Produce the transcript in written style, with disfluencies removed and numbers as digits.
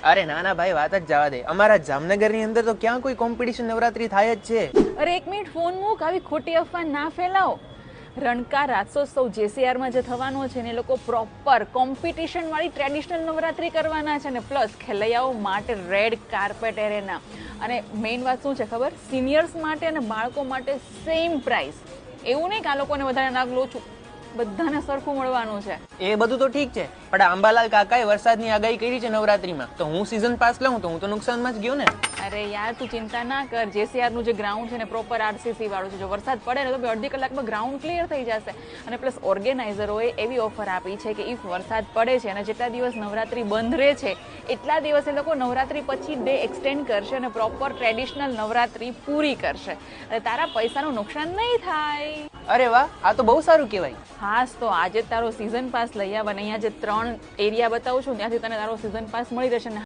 અરે નાના ભાઈ વાત જ જવા દે, અમારા જામનગરની અંદર તો ક્યાં કોઈ કોમ્પિટિશન નવરાત્રી થાય જ છે. અરે એક મિનિટ ફોન મૂક, આવી ખોટી અફવા ના ફેલાવો. રણકા રાસોત્સવ જેસીઆરમાં જે થવાનો છે ને એ લોકો પ્રોપર કોમ્પિટિશન વાળી ટ્રેડિશનલ નવરાત્રી કરવાના છે ને પ્લસ ખેલૈયાઓ માટે રેડ કાર્પેટ એરેના. અને મેઇન વાત શું છે ખબર? સિનિયર્સ માટે અને બાળકો માટે સેમ પ્રાઇસ. એવું નહીં કે આ લોકોને વધારે નાગ લોચું, બધાને સરખું મળવાનું છે. એ બધું તો ઠીક છે, પણ આ અંબાલાલ કાકાએ વરસાદની આગાહી કરી છે નવરાત્રીમાં, તો હું સીઝન પાસ લઉં તો હું તો નુકસાનમાં જ ગયો ને. અરે યાર તું ચિંતા ના કર, જેસીઆર નું જે ગ્રાઉન્ડ છે ને પ્રોપર આરસીસી વાળું છે. જો વરસાદ પડે ને તો અડધી કલાકમાં ગ્રાઉન્ડ ક્લિયર થઈ જશે. અને પ્લસ ઓર્ગેનાઇઝરોએ એવી ઓફર આપી છે કે ઇફ વરસાદ પડે છે અને જેટલા દિવસ નવરાત્રી બંધ રહે છે એટલા દિવસ એ લોકો નવરાત્રી પછી ડે એક્સટેન્ડ કરશે અને પ્રોપર ટ્રેડિશનલ નવરાત્રી પૂરી કરશે. અને તારા પૈસાનું નુકસાન નહીં થાય. અરે વાહ, આ તો બહુ સારું કહેવાય. હાસ તો આજે તારો સીઝન પાસ લઈ આવ અને અહીંયા જે 3 એરિયા બતાવું છું ત્યાંથી તને તારો સીઝન પાસ મળી રહેશે.